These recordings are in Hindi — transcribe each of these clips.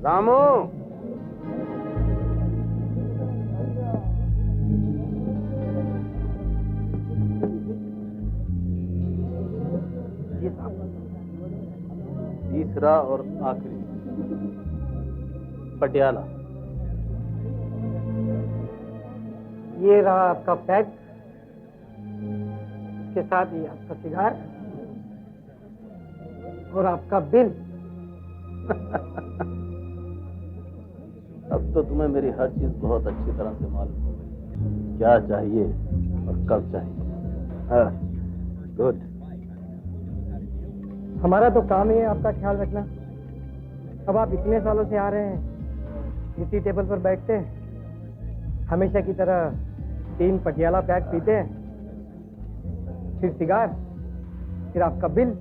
रामू, जी साहब। तीसरा और आखिरी, पटियाला। ये रहा आपका पैक, इसके साथ ही आपका सिगार और आपका बिल। अब तो तुम्हें मेरी हर चीज बहुत अच्छी तरह से मालूम हो गई, क्या चाहिए और कब चाहिए। गुड। हमारा तो काम ही है आपका ख्याल रखना। अब आप इतने सालों से आ रहे हैं, इसी टेबल पर बैठते हैं, हमेशा की तरह 3 पटियाला पैक पीते हैं, फिर सिगार, फिर आपका बिल।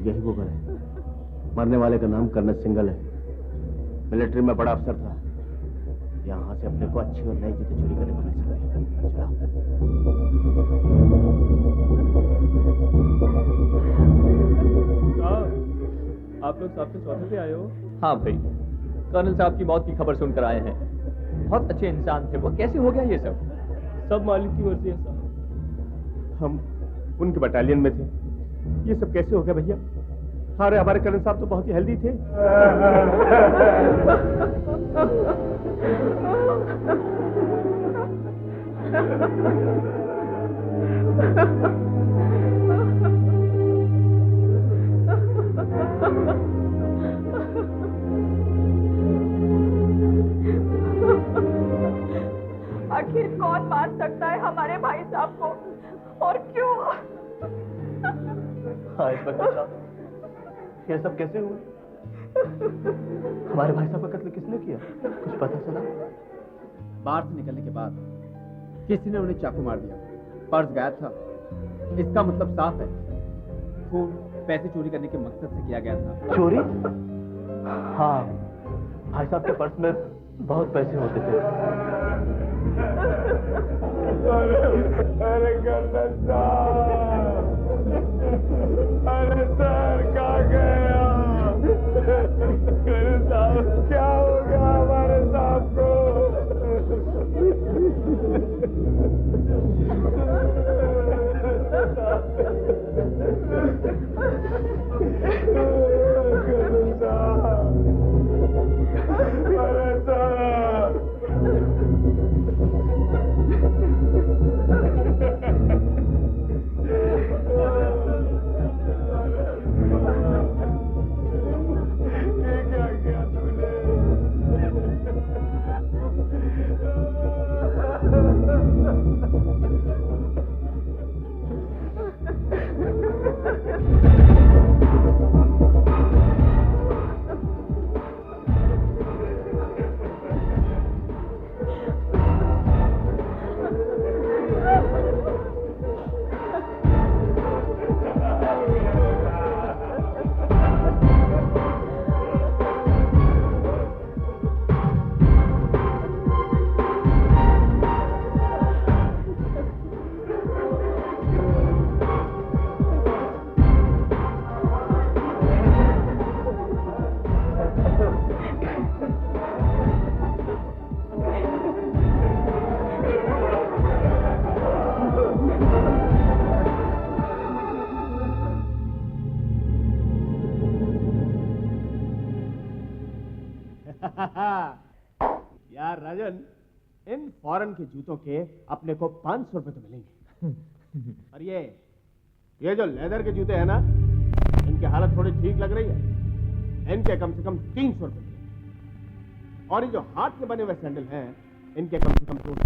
यही वो घर है। मरने वाले का नाम कर्नल सिंगल है, मिलिट्री में बड़ा अफसर था। यहाँ से अपने को अच्छी और नई जूते चोरी करने को मिल सकते हैं। आप लोग साहब से चौथे पे आए हो? हाँ भाई, कर्नल साहब की मौत की खबर सुनकर आए हैं। बहुत अच्छे इंसान थे वो, कैसे हो गया ये सब? सब मालिक की मर्जी है साहब। हम उनके बटालियन में थे, ये सब कैसे हो गया भैया? हमारे कर्नल साहब तो बहुत ही हेल्दी थे। आखिर कौन मार सकता है हमारे भाई साहब को, और क्यों? हाँ इंस्पेक्टर साहब, ये सब कैसे हुआ? हमारे भाई साहब का कत्ल किसने किया, कुछ पता चला? बाहर से निकलने के बाद किसी ने उन्हें चाकू मार दिया। पर्स गायब था, इसका मतलब साफ है खून पैसे चोरी करने के मकसद से किया गया था। चोरी? हाँ, भाई साहब के पर्स में बहुत पैसे होते थे। अरे कर्नल साहब, अरे सर कहाँ गया? कर्नल साहब क्या हो गया हमारे साहब को? कर्नल साहब, अरे साहब, ये क्या किया तूने? यार राजन, इन फॉरेन के जूतों के अपने को 500 रुपए तो मिलेंगे। और ये जो लेदर के जूते हैं ना, इनकी हालत थोड़ी ठीक लग रही है, इनके कम से कम 300 रुपए मिलेंगे। और ये जो हाथ के बने हुए सैंडल हैं, इनके कम से कम 200।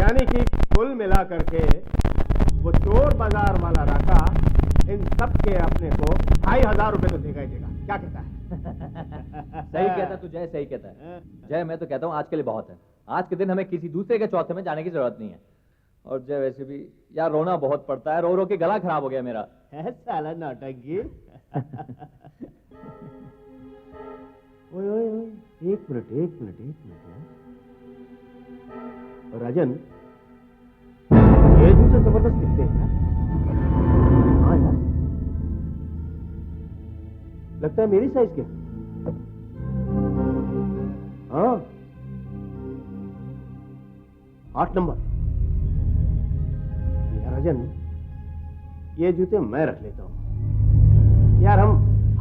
यानी कि कुल मिला करके वो चोर बाजार वाला राका इन सब के अपने को 2500 रुपए तो देगा ही देगा। क्या कहता है? सही कहता तू जय, सही कहता है जय। मैं तो कहता हूँ आज के लिए बहुत है। आज के दिन हमें किसी दूसरे के चौथे में जाने की जरूरत नहीं है। और जय वैसे भी यार रोना बहुत पड़ता है, रो रो के गला खराब हो गया मेरा। है साला नौटंकी। ओए ओए ओए, एक मिनट राजन, ये जूते जबरदस्त दिखते हैं यार। हाँ यार, लगता है मेरी साइज के। हाँ, 8 नंबर। यार राजन, ये जूते मैं रख लेता हूं। यार हम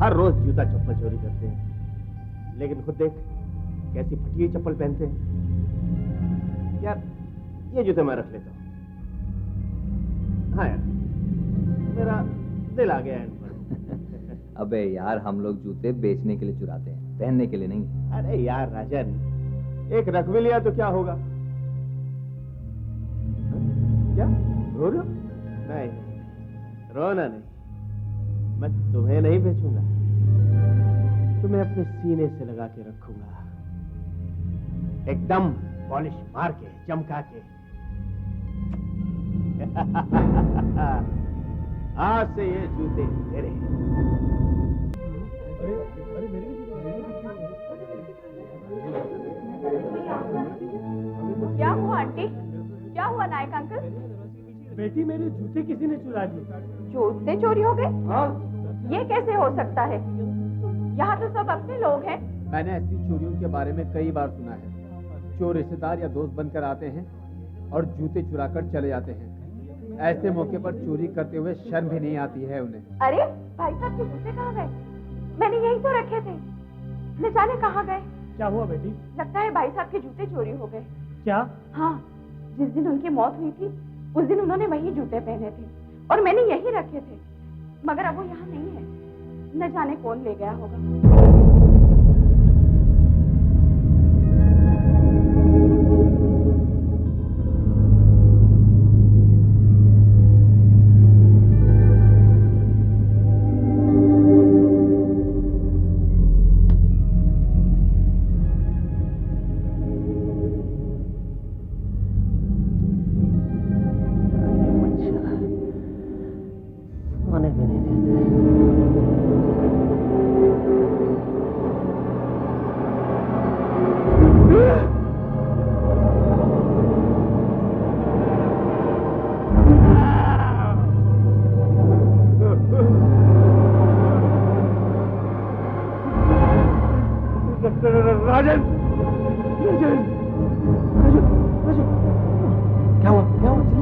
हर रोज जूता चप्पल चोरी करते हैं, लेकिन खुद देख कैसी फटी हुई चप्पल पहनते हैं। यार ये जूते मैं रख लेता हूं। हाँ यार, मेरा दिल आ गया इन पर। अबे यार, हम लोग जूते बेचने के लिए चुराते हैं, पहनने के लिए नहीं। अरे यार राजन, एक रख भी लिया तो क्या होगा? क्या रो रहे हो? नहीं, रोना नहीं। मैं तुम्हें नहीं बेचूंगा, तुम्हें अपने सीने से लगा के रखूंगा, एकदम पॉलिश मार के, चमका के। आज से ये जूते मेरे। क्या हुआ आंटी? क्या हुआ नायक अंकल? बेटी, मेरे जूते किसी ने चुरा दिए। जूते चोरी हो गए? हाँ। ये कैसे हो सकता है? यहाँ तो सब अपने लोग हैं। मैंने ऐसी चोरियों के बारे में कई बार सुना है। चोर रिश्तेदार या दोस्त बनकर आते हैं और जूते चुरा कर चले जाते हैं। ऐसे मौके पर चोरी करते हुए शर्म भी नहीं आती है उन्हें। अरे भाई साहब के जूते कहाँ गए? मैंने यही तो रखे थे, न जाने कहाँ गए। क्या हुआ बेटी? लगता है भाई साहब के जूते चोरी हो गए। क्या? हाँ, जिस दिन उनकी मौत हुई थी उस दिन उन्होंने वही जूते पहने थे और मैंने यही रखे थे, मगर अब वो यहाँ नहीं है। न जाने कौन ले गया होगा।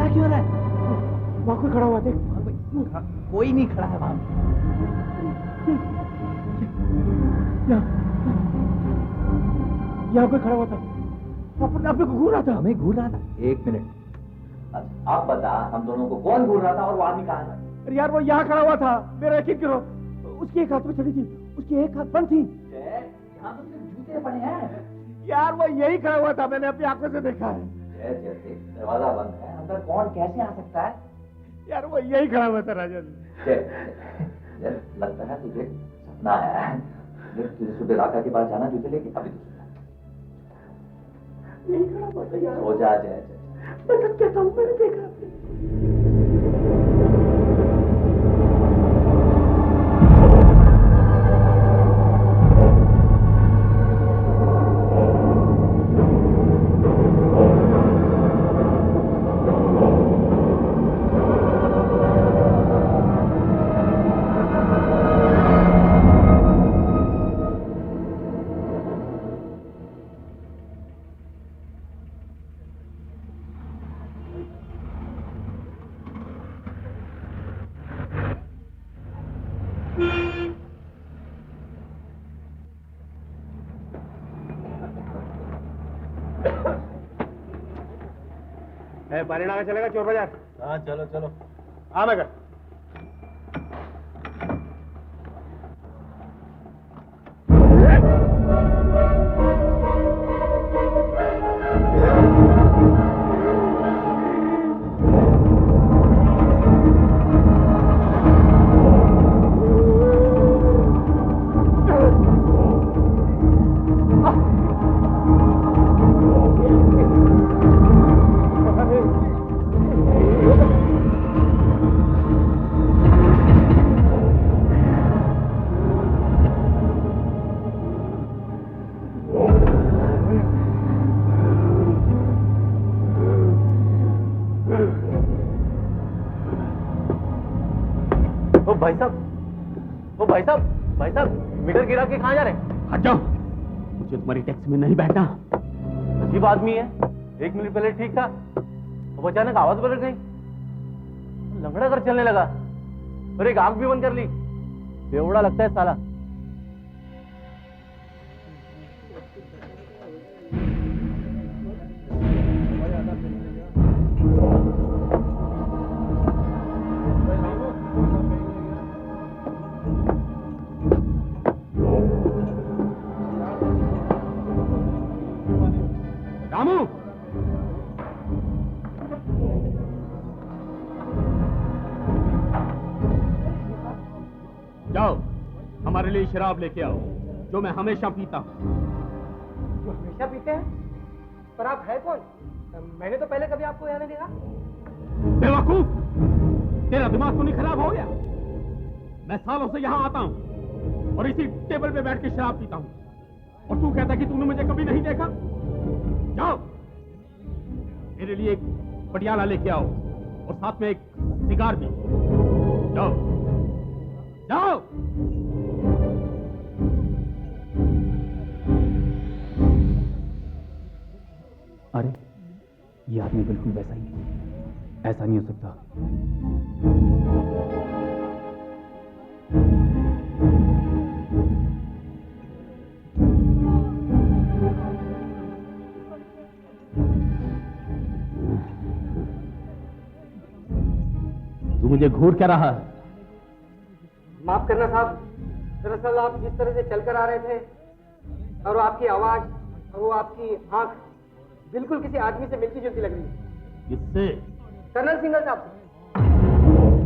चिल्ला क्यों रहा है? वहां कोई खड़ा हुआ देख। कोई नहीं खड़ा है वहां। यहाँ कोई खड़ा हुआ था, अपने को घूर रहा था। हमें घूर रहा था? एक मिनट, अब बता हम दोनों को कौन घूर रहा था और वो आदमी कहाँ है? अरे यार वो यहाँ खड़ा हुआ था, मेरा यकीन करो। उसकी एक हाथ में छड़ी थी, उसकी एक हाथ बंद थी। यहाँ तो सिर्फ जूते पड़े हैं। यार वो यही खड़ा हुआ था, मैंने अपनी आंखों से देखा है। दरवाजा बंद है, अंदर कौन कैसे आ सकता है? यार वो यही खड़ा हुआ था राजन। लगता है तुझे सपना आया है। तुझे सुबह राका के पास जाना जूते लेके, अभी यही खड़ा हुआ था यार। हो जा जय। मैं सच कहता हूँ, मैंने देखा। पानी नाका चलेगा चोर बाजार? हाँ चलो चलो। हाँ मैं कर। भाई साहब मीटर गिरा के कहाँ जा रहे हैं? हट जाओ, मुझे तुम्हारी टैक्सी में नहीं बैठना। अजीब आदमी है, 1 मिनट पहले ठीक था, अब अचानक आवाज बदल गई, लंगड़ा कर चलने लगा, और एक आंख भी बंद कर ली। बेवड़ा लगता है साला। रामू, जाओ हमारे लिए शराब लेके आओ, जो मैं हमेशा पीता हूँ। जो हमेशा पीते हैं? पर आप है कौन? मैंने तो पहले कभी आपको यहाँ नहीं देखा। बेवकूफ, तेरा दिमाग तो नहीं खराब हो गया? मैं सालों से यहाँ आता हूँ और इसी टेबल पे बैठ के शराब पीता हूँ, और तू कहता कि तूने मुझे कभी नहीं देखा? जाओ मेरे लिए एक पटियाला लेके आओ और साथ में एक सिगार भी। जाओ जाओ। अरे ये आदमी बिल्कुल वैसा ही है, ऐसा नहीं हो सकता। तू मुझे घूर क्या रहा है? माफ करना साहब, दरअसल आप जिस तरह से चलकर आ रहे थे और वो आपकी आवाज और वो आपकी आंख बिल्कुल किसी आदमी से मिलती जुलती लग रही है। किससे? कर्नल सिंगल साहब से।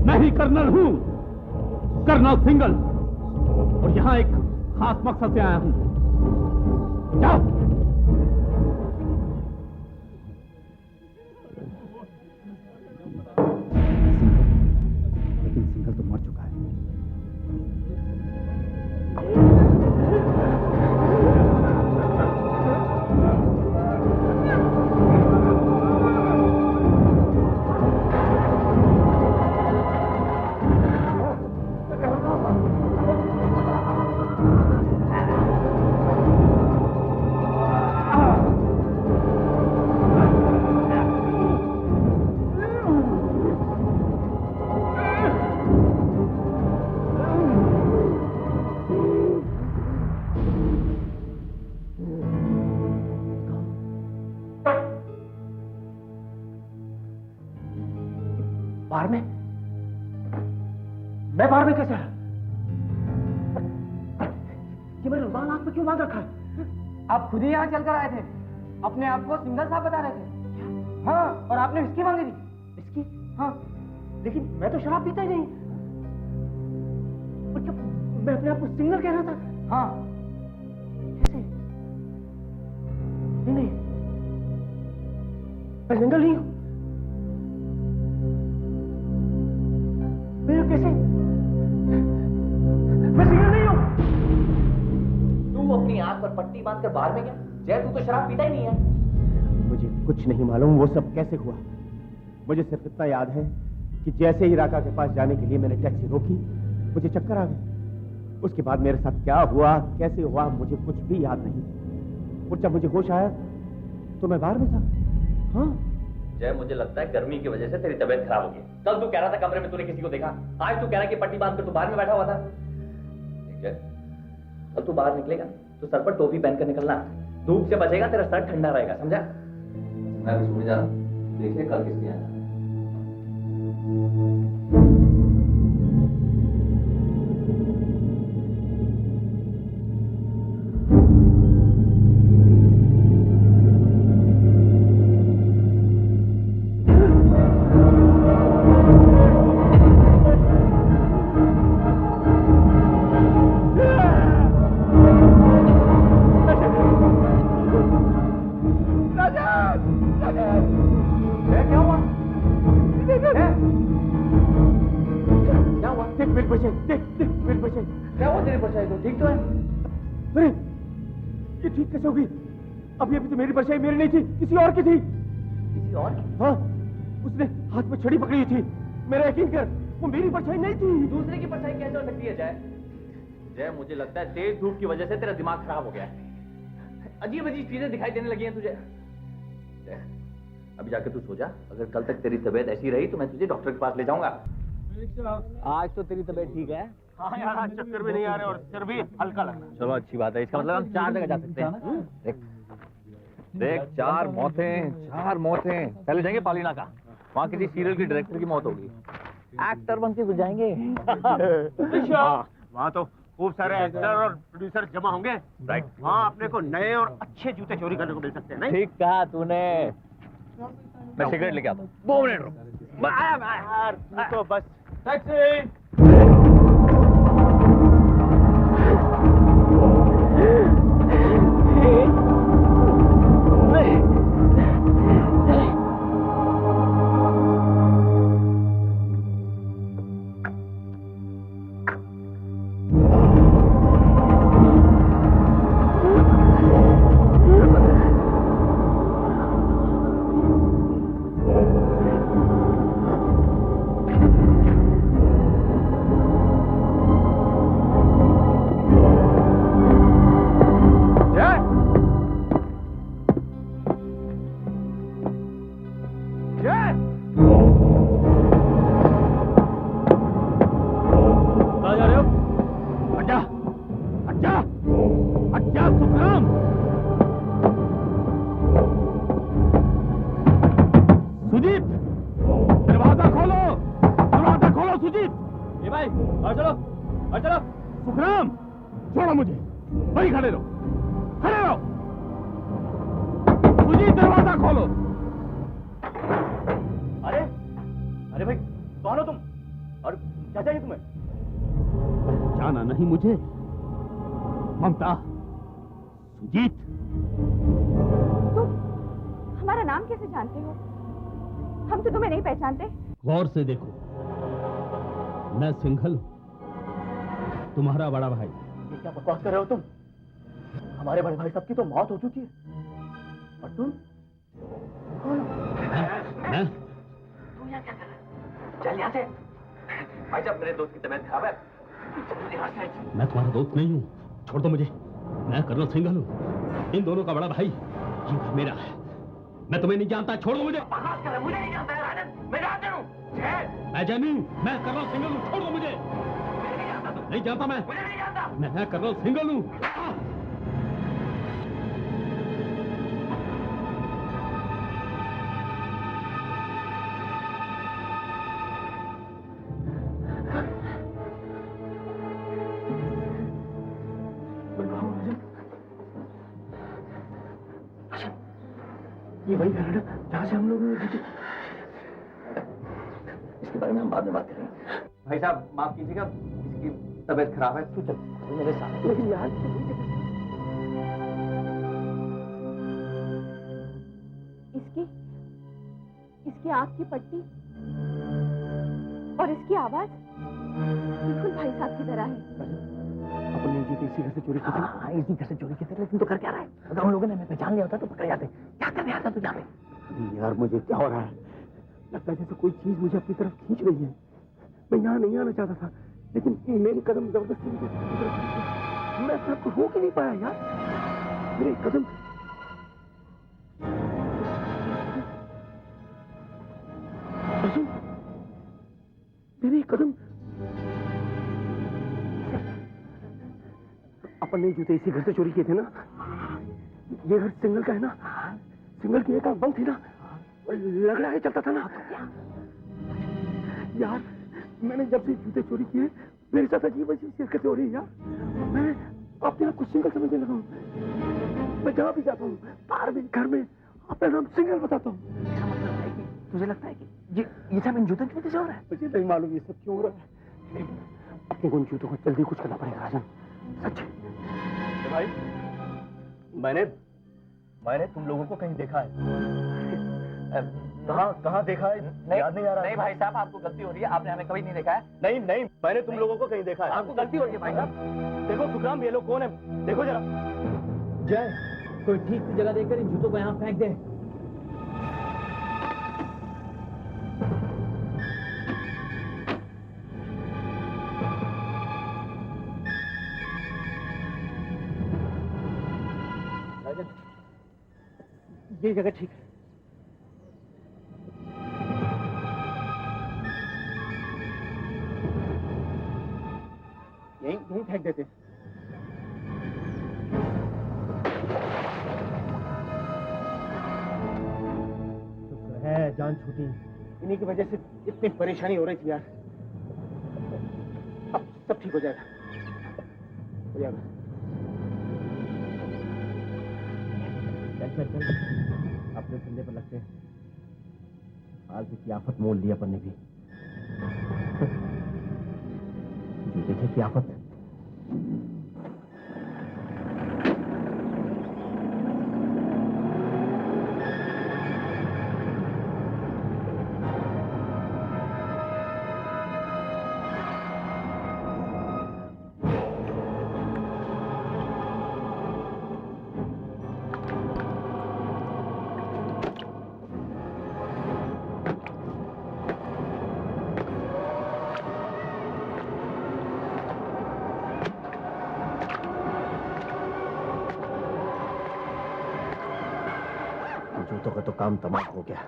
मैं ही कर्नल हूँ, कर्नल सिंगल, और यहाँ एक खास मकसद से आया हूँ। जाओ। लेकिन सिंगल तो मर चुका है। बाहर में? मैं बाहर में कैसे आया? ये मेरे रुमाल आंख में क्यों बांध रखा है? आप खुद ही यहाँ चलकर आए थे, अपने आप को सिंगल साहब बता रहे थे। हाँ, और आपने विस्की मांगी थी। विस्की? हाँ, लेकिन मैं तो शराब पीता ही नहीं। और जब मैं अपने आप को सिंगल कह रहा था। हाँ, कैसे? नहीं, मैं सिंगल नहीं हूं। मैं कैसे? मैं सिंगल नहीं हूं। तू अपनी आंख पर पट्टी बांधकर बाहर में गया? जय, तू तो शराब पीता ही नहीं है। मुझे कुछ नहीं मालूम वो सब कैसे हुआ। मुझे सिर्फ इतना याद है कि जैसे ही राका के पास जाने के लिए मैंने टैक्सी रोकी, मुझे चक्कर आ गए। उसके बाद मेरे साथ क्या हुआ, कैसे हुआ, मुझे कुछ भी याद नहीं। और जब मुझे होश आया तो मैं बाहर में था। हाँ जय, मुझे लगता है गर्मी की वजह से तेरी तबीयत खराब हो गई। कल तू कह रहा था कमरे में तूने किसी को देखा, आज तू कह रहा है कि पट्टी बांधकर तू बाहर में बैठा हुआ था। जय, कल तू बाहर निकलेगा तो सर पर टोपी पहनकर निकलना, धूप से बचेगा, तेरा सर ठंडा रहेगा, समझा? मैं अभी सोने जा रहा हूँ, देखिए कल किसके यहाँ जाना। परछाई मेरी नहीं थी, किसी और की थी। किसी और की? हाँ, उसने हाथ में छड़ी पकड़ी हुई थी। मेरा यकीन कर, वो मेरी परछाई नहीं थी। दूसरे की परछाई कैसे हो सकती है जय? जय, मुझे लगता है तेज धूप की वजह से तेरा दिमाग खराब हो गया है। अजीब अजीब चीजें दिखाई देने लगी हैं तुझे। जय, अभी जाके तू सो जा। अगर कल तक तेरी तबीयत ऐसी रही तो मैं तुझे डॉक्टर के पास ले जाऊंगा। आज तो तेरी तबीयत ठीक है। हाँ यार, आज चक्कर भी नहीं आ रहे और सिर भी हल्का लग रहा है। चलो अच्छी बात है, इसका मतलब हम 4 जगह जा सकते हैं। देख 4 मौतें, 4 मौतें। पहले जाएंगे पालीना का, वहाँ किसी सीरियल की डायरेक्टर की मौत होगी, एक्टर बन के गुजारेंगे। वहाँ तो खूब सारे एक्टर और प्रोड्यूसर जमा होंगे। राइट, वहाँ अपने को नए और अच्छे जूते चोरी करने को मिल सकते हैं। नहीं ठीक कहा तूने। मैं सिगरेट लेके आता हूँ, 2 मिनट रुक। मैं आया यार, तू तो बस। टैक्सी। सुजीत, तुम हमारा नाम कैसे जानते हो? हम तो तुम्हें नहीं पहचानते। गौर से देखो, मैं सिंघल हूँ, तुम्हारा बड़ा भाई। ये क्या बकवास कर रहे हो तुम? हमारे बड़े भाई साहब की तो मौत हो चुकी है और तुम कौन हो? मैं? तू यहाँ क्या कर रहा है? चल यहाँ से। भाई साहब, मेरे दोस्त की तबीयत खराब है, चल यहाँ से। मैं तुम्हारा दोस्त नहीं हूँ, छोड़ दो मुझे। मैं कर्नल सिंघल हूँ, इन दोनों का बड़ा भाई। ये घर मेरा है, मैं तुम्हें नहीं जानता, छोड़ो मुझे। बकवास कर रहा है, मुझे नहीं जानता है राजन, मैं राजन हूँ। मैं जैमी हूँ, मैं कर्नल सिंघल हूँ, छोड़ दो मुझे। नहीं जानता मैं, मुझे नहीं जानता। मैं कर्नल सिंघल हूँ। ये वही घर है जहाँ से हम लोग इसके बारे में हम बाद में बात करेंगे। भाई साहब माफ कीजिएगा, इसकी तबीयत खराब है, तू चल मेरे साथ। लेकिन यार इसकी आंख की पट्टी और इसकी आवाज बिल्कुल भाई साहब की तरह है। अपन ने जूते इसी घर से चोरी की थी। हाँ इसी घर से चोरी की थी, लेकिन तो कर क्या रहा है? अगर उन लोगों ने हमें पहचान लिया होता तो पकड़ जाते। क्या करने आता तू यहाँ पे? यार मुझे क्या हो रहा है, लगता है जैसे कोई चीज मुझे अपनी तरफ खींच रही है। मैं यहाँ नहीं आना चाहता था, लेकिन मेरी कदम जबरदस्ती मुझे अपनी तरफ खींच रही है। मैं अपने आप को रोक ही नहीं पाया यार। मेरे कदम मेरे कदम अपन ने जूते इसी घर से चोरी किए थे ना। ये घर सिंगल का है ना, सिंगल की एक आंख बंद थी ना, लग रहा है चलता था ना। यार मैंने जब से जूते चोरी किए मेरे साथ अजीब अजीब हरकतें हो रही है यार। मैं अपने आप को सिंगल समझने लगा हूँ। मैं जहाँ भी जाता हूँ, बाहर में घर में, अपना नाम सिंगल बताता हूँ। तुझे लगता है कि ये सब इन जूतों की वजह से हो रहा है? मुझे नहीं मालूम ये सब क्यों हो रहा है। अपने को उन जूतों को जल्दी कुछ करना पड़ेगा राजन, सच। भाई मैंने तुम लोगों को कहीं देखा है। कहाँ देखा है? याद नहीं आ रहा। नहीं भाई साहब, आपको गलती हो रही है, आपने हमें कभी नहीं देखा है। नहीं मैंने तुम लोगों को कहीं देखा है। आपको गलती हो रही है भाई साहब। देखो सुखराम, ये लोग कौन है? देखो जरा। जय, कोई ठीक सी जगह देखकर इन जूतों को यहाँ फेंक दे। ये जगह ठीक है। यहीं फेंक देते। है जान छूटी, इन्हीं की वजह से इतनी परेशानी हो रही थी यार। अब सब ठीक हो जाएगा, हो जाएगा। चल अपने धंधे पर लगते हैं। फालतू की आफत मोल लिया अपन ने भी। जूते थे की आफत। जूतों का तो काम तमाम हो गया।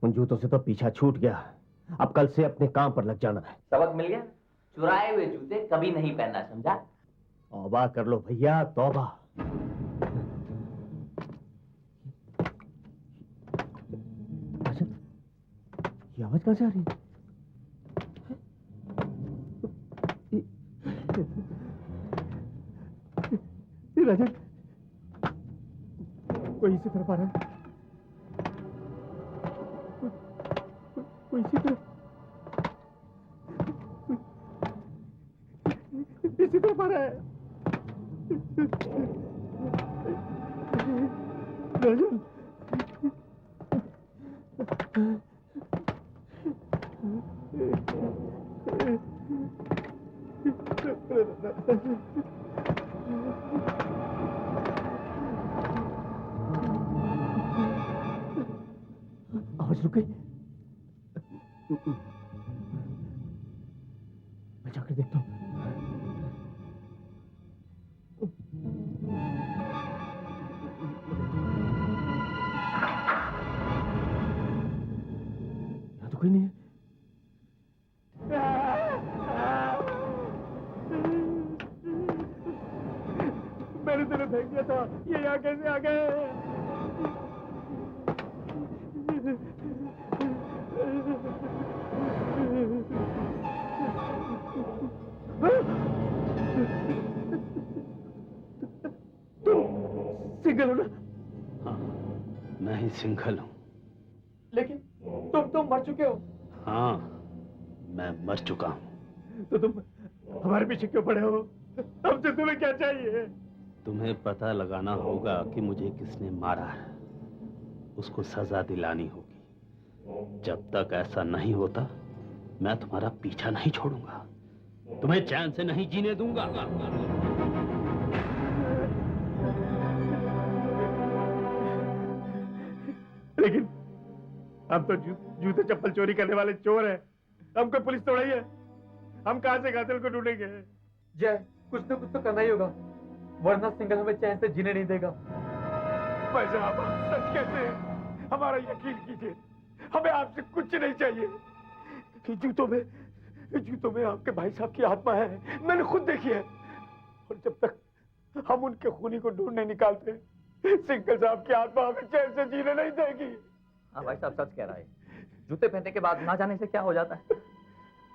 उन जूतों से तो पीछा छूट गया। अब कल से अपने काम पर लग जाना है। सबक मिल गया, चुराए हुए जूते कभी नहीं पहनना, समझा? तौबा कर लो भैया, तौबा। अच्छा, ये आवाज कहां से आ रही है? राजन, कोई इसी तरफ आ रहा है। कोई इसी तरफ आ रहा है। राजन, आवाज रुक गई। मैं जाकर देखता हूँ। यहाँ तो कोई नहीं है। मैंने तेरे फेंक दिया था, ये यहाँ कैसे आ गए? सिंगल हो ना? सिंगल हूं। लेकिन तुम तो मर चुके हो। हाँ, मैं मर चुका हूं। तो तुम हमारे पीछे क्यों पड़े हो? हमसे तुम्हें क्या चाहिए? तुम्हें पता लगाना होगा कि मुझे किसने मारा है, उसको सजा दिलानी होगी। जब तक ऐसा नहीं होता मैं तुम्हारा पीछा नहीं छोड़ूंगा, तुम्हें चैन से नहीं जीने दूंगा। लेकिन हम तो जूते चप्पल चोरी करने वाले चोर हैं। हम कोई पुलिस थोड़ा ही है। हम कहां से कातिल को ढूंढेंगे? जय, कुछ ना कुछ तो करना ही होगा, वरना सिंगल हमें चैन से जीने नहीं देगा। भाई साहब, आप सच कहते हैं, हमारा यकीन कीजिए, हमें आपसे कुछ नहीं चाहिए। जूतों में आपके भाई साहब की आत्मा है, मैंने खुद देखी है। और जब तक हम उनके खूनी को ढूंढ नहीं निकालते, सिंगल साहब की आत्मा हमें चैन से जीने नहीं देगी। हाँ भाई साहब सच कह रहा है। जूते पहनने के बाद ना जाने से क्या हो जाता है,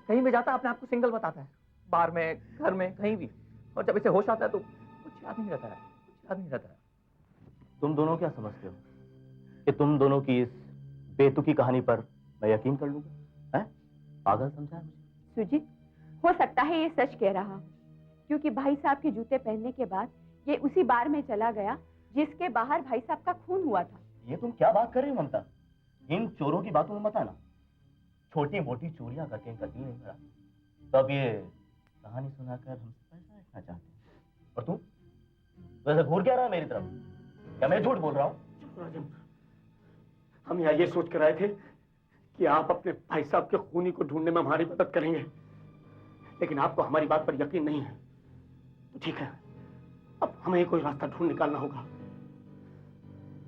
कहीं भी जाता है अपने आप को सिंगल बताता है, बाहर में, घर में, कहीं भी। और जब इसे होश आता है तो कुछ याद नहीं रहता है, कुछ याद नहीं रहता है। तुम दोनों क्या समझते हो कि तुम दोनों की इस बेतुकी कहानी पर मैं यकीन कर लूंगा? हैं? पागल समझा मुझे? सुजीत, हो सकता है ये सच कह रहा, क्योंकि भाई साहब के जूते पहनने के बाद ये उसी बार में चला गया जिसके बाहर भाई साहब का खून हुआ था। ये तुम क्या बात कर रही हो ममता? इन चोरों की बातों में मत आना। छोटी मोटी चोरियां करके इनका दिल नहीं भरा, तो अब ये कहानी सुनाकर हमसे पैसा रखना चाहते हैं। और तुम वैसे घूर क्या रहा है मेरी तरफ? क्या मैं झूठ बोल रहा हूँ? हम यहाँ ये सोच कर आए थे कि आप अपने भाई साहब के खूनी को ढूंढने में हमारी मदद करेंगे, लेकिन आपको हमारी बात पर यकीन नहीं है। तो ठीक है, अब हमें कोई रास्ता ढूंढ निकालना होगा।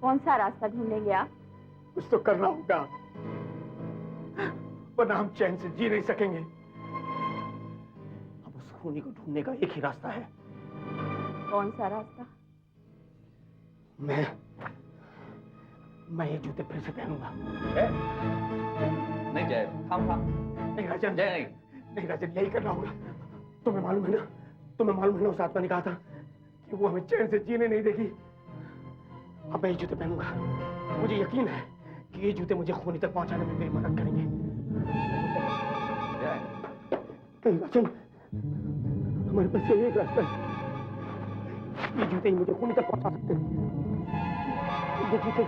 कौन सा रास्ता ढूंढेंगे आप? कुछ तो करना होगा, वरना हम चैन से जी नहीं सकेंगे। अब उस खूनी को ढूंढने का एक ही रास्ता है। कौन सा रास्ता? मैं ये जूते फिर से पहनूंगा। नहीं जय, हम नहीं राजन, जय नहीं राजन, यही करना होगा। तुम्हें मालूम है ना उस आत्मा ने कहा था कि वो हमें चैन से जीने नहीं देगी। अब मैं ये जूते पहनूंगा। मुझे यकीन है कि ये जूते मुझे खूनी तक पहुंचाने में मेरी मदद करेंगे। नहीं राजन, हमारे पास यही एक रास्ता है। ये जूते ही मुझे खूनी तक पहुंचा सकते हैं। ये जूते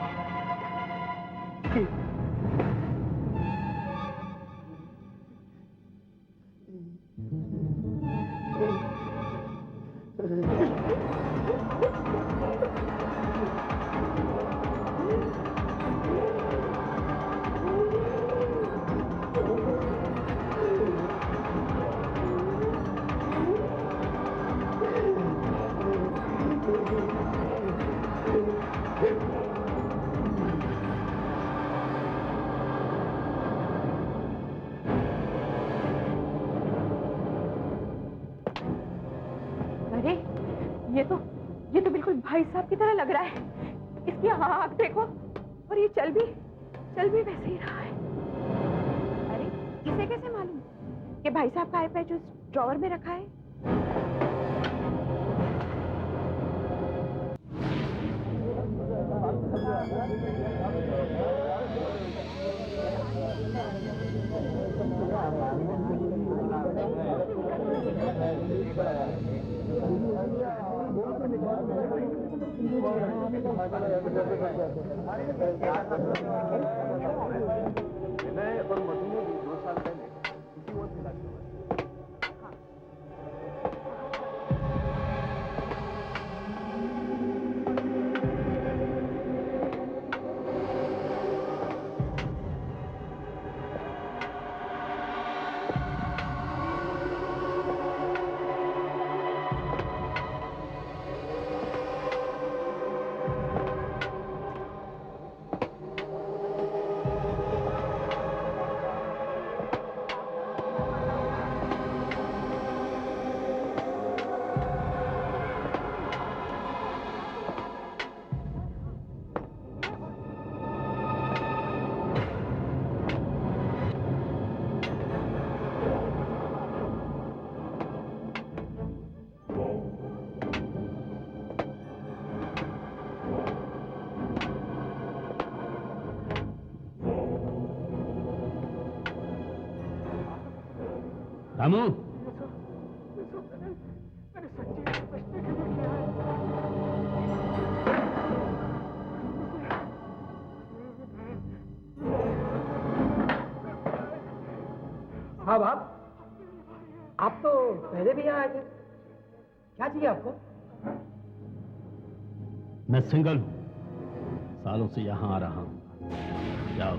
ये तो बिल्कुल भाई साहब की तरह लग रहा है। इसकी आँख देखो, और ये चल भी वैसे ही रहा है। अरे इसे कैसे मालूम कि भाई साहब का आईपैड उस ड्रॉवर में रखा है? विनय और मधु ने भी 2 साल पहले इसी वक्त मिला किया। रामू, मैंने सच्ची बचने के लिए किया है। हाँ बाप, आप तो पहले भी यहाँ आए थे, क्या चाहिए आपको? मैं सिंगल हूं, सालों से यहाँ आ रहा हूं। जाओ,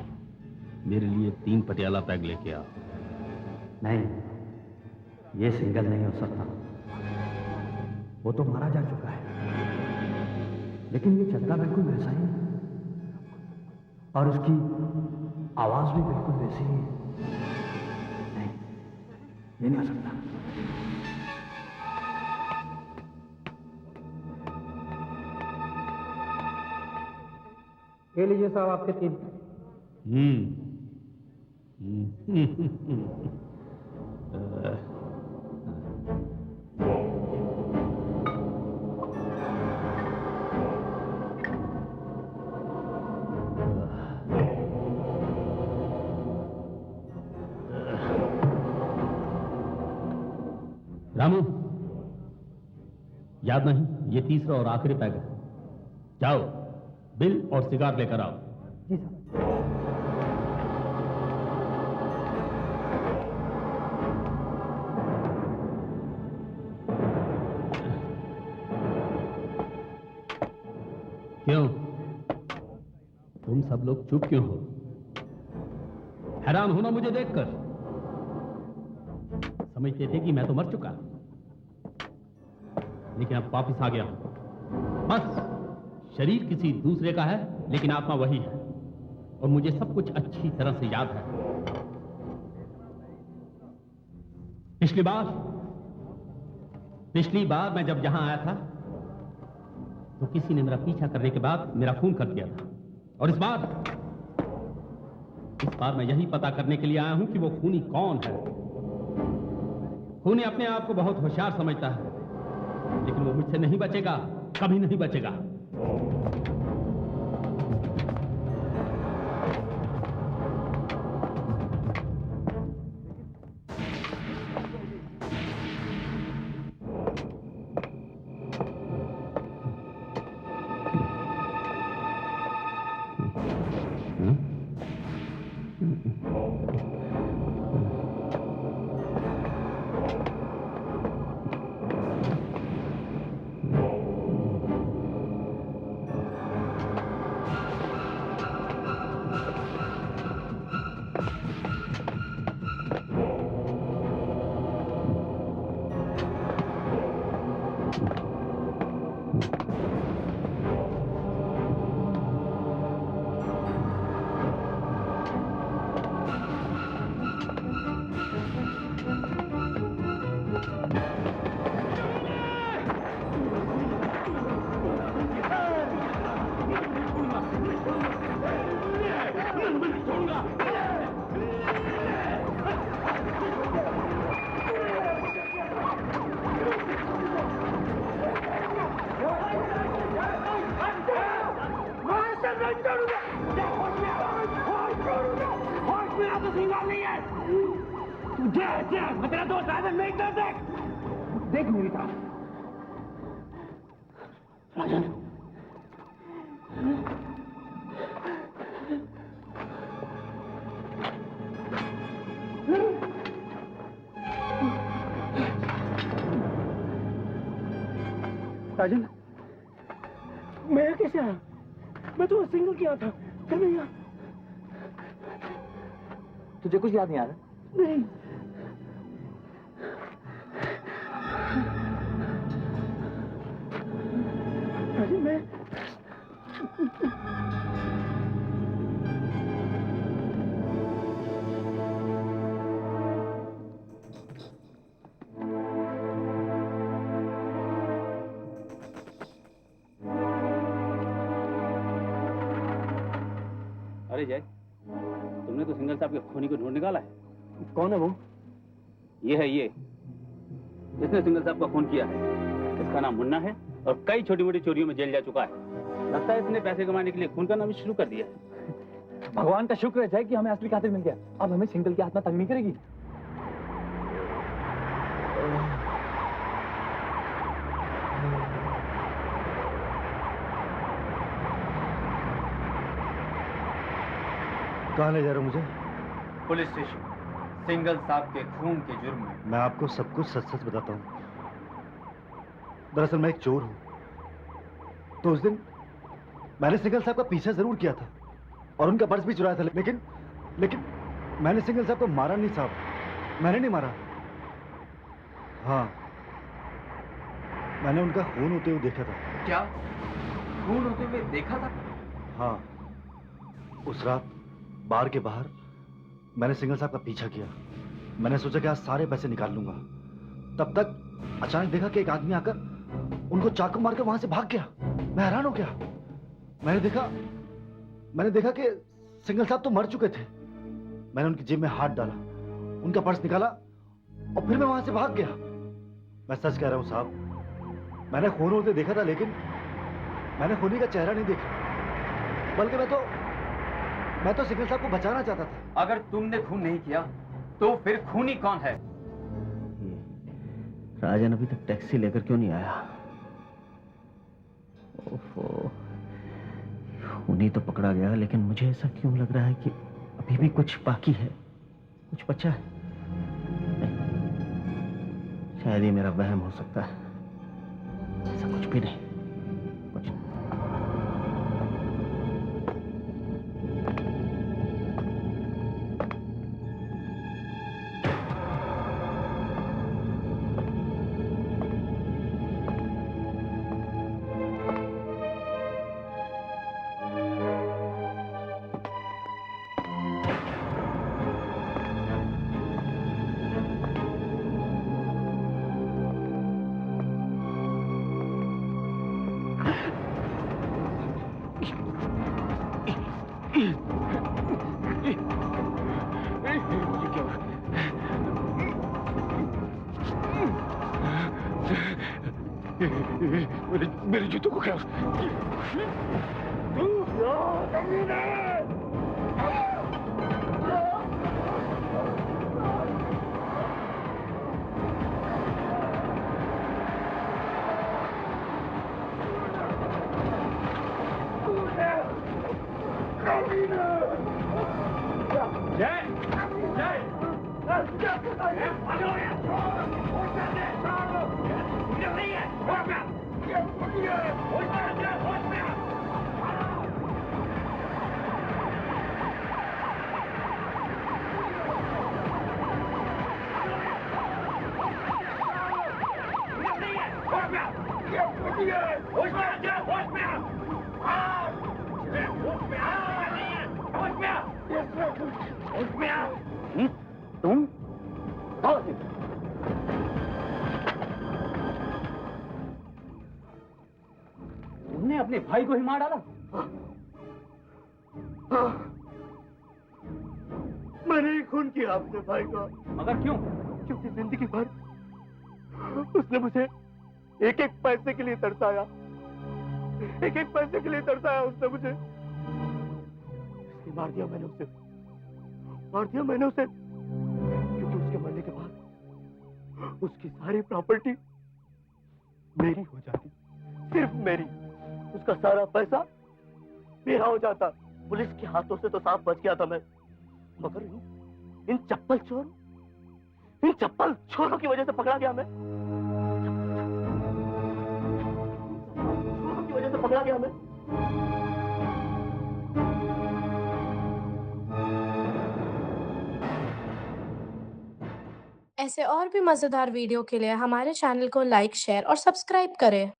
मेरे लिए 3 पटियाला पैग लेके आओ। नहीं, ये सिंगल नहीं हो सकता। वो तो मारा जा चुका है, लेकिन ये चलता बिल्कुल वैसा ही है और उसकी आवाज भी बिल्कुल वैसी ही है। नहीं, ये नहीं हो सकता। ये लीजिए साहब आपके 3। रामू, याद नहीं, ये तीसरा और आखिरी पैग है। जाओ, बिल और सिगार लेकर आओ। जी साहब। क्यों? तुम सब लोग चुप क्यों हो? हैरान होना मुझे देखकर? समझते थे कि मैं तो मर चुका, लेकिन अब वापिस आ गया हूं। बस शरीर किसी दूसरे का है, लेकिन आत्मा वही है, और मुझे सब कुछ अच्छी तरह से याद है। पिछली बार मैं जब यहां आया था तो किसी ने मेरा पीछा करने के बाद मेरा खून कर दिया था, और इस बार मैं यही पता करने के लिए आया हूं कि वो खूनी कौन है। खूनी अपने आप को बहुत होशियार समझता है, लेकिन वो मुझसे नहीं बचेगा, कभी नहीं बचेगा। देख मेरी तरफ राजन। राजन, मैं यहाँ कैसे आया? मैं तो सिंगल किया था, फिर मैं यहाँ। तुझे कुछ याद नहीं आ रहा? नहीं। राजन, मैं अरे जय, तुमने तो सिंगल साहब के खूनी को ढूंढ निकाला है। कौन है वो? ये है ये, इसने सिंगल साहब का खून किया है। इसका नाम मुन्ना है और कई छोटी मोटी चोरियों में जेल जा चुका है। लगता है इसने पैसे कमाने के लिए खून करना भी शुरू कर दिया है। भगवान का शुक्र है जय कि हमें असली कातिल मिल गया। अब हमें सिंगल की आत्मा तंग नहीं करेगी। कहाँ ले जा रहे हो मुझे? पुलिस स्टेशन, सिंगल साहब के खून के जुर्म में। मैं आपको सब कुछ सच सच बताता हूँ। दरअसल मैं एक चोर हूँ। तो उस दिन मैंने सिंगल साहब का पीछा जरूर किया था और उनका पर्स भी चुराया था, लेकिन मैंने सिंगल साहब को मारा नहीं साहब, मैंने नहीं मारा। हाँ, मैंने उनका खून होते हुए देखा था। क्या खून होते हुए देखा था? हाँ, उस रात बार के बाहर मैंने सिंगल साहब का पीछा किया। मैंने सोचा कि आज सारे पैसे निकाल लूंगा। तब तक अचानक देखा कि एक आदमी आकर उनको चाकू मारकर वहां से भाग गया। मैं हैरान हो गया। मैंने देखा कि सिंगल साहब तो मर चुके थे। मैंने उनकी जेब में हाथ डाला, उनका पर्स निकाला और फिर मैं वहां से भाग गया। मैं सच कह रहा हूं साहब, मैंने खून होते देखा था, लेकिन मैंने खूनी का चेहरा नहीं देखा, बल्कि मैं तो सिंगल साहब को बचाना चाहता था। अगर तुमने खून नहीं किया तो फिर खूनी कौन है? राजन अभी तक टैक्सी लेकर क्यों नहीं आया? ओफो, खूनी तो पकड़ा गया, लेकिन मुझे ऐसा क्यों लग रहा है कि अभी भी कुछ बाकी है, कुछ बचा है। नहीं, शायद ये मेरा वहम हो सकता है। ऐसा कुछ भी नहीं, कुछ नहीं। मेरे जूतों को क्या? तुम? तुमने अपने भाई को ही मार डाला? मैंने ही खून किया अपने भाई को। मगर क्यों? क्योंकि जिंदगी भर उसने मुझे एक एक पैसे के लिए तरसाया, एक एक पैसे के लिए तरसाया उसने मुझे। इसलिए मार दिया मैंने उसे, क्योंकि उसके मरने के बाद उसकी सारी प्रॉपर्टी मेरी हो जाती, सिर्फ मेरी। उसका सारा पैसा मेरा हो जाता। पुलिस के हाथों से तो साफ बच गया था मैं, मगर इन चप्पल चोरों की वजह से पकड़ा गया मैं। चोरों की वजह से पकड़ा गया मैं। ऐसे और भी मजेदार वीडियो के लिए हमारे चैनल को लाइक, शेयर और सब्सक्राइब करें।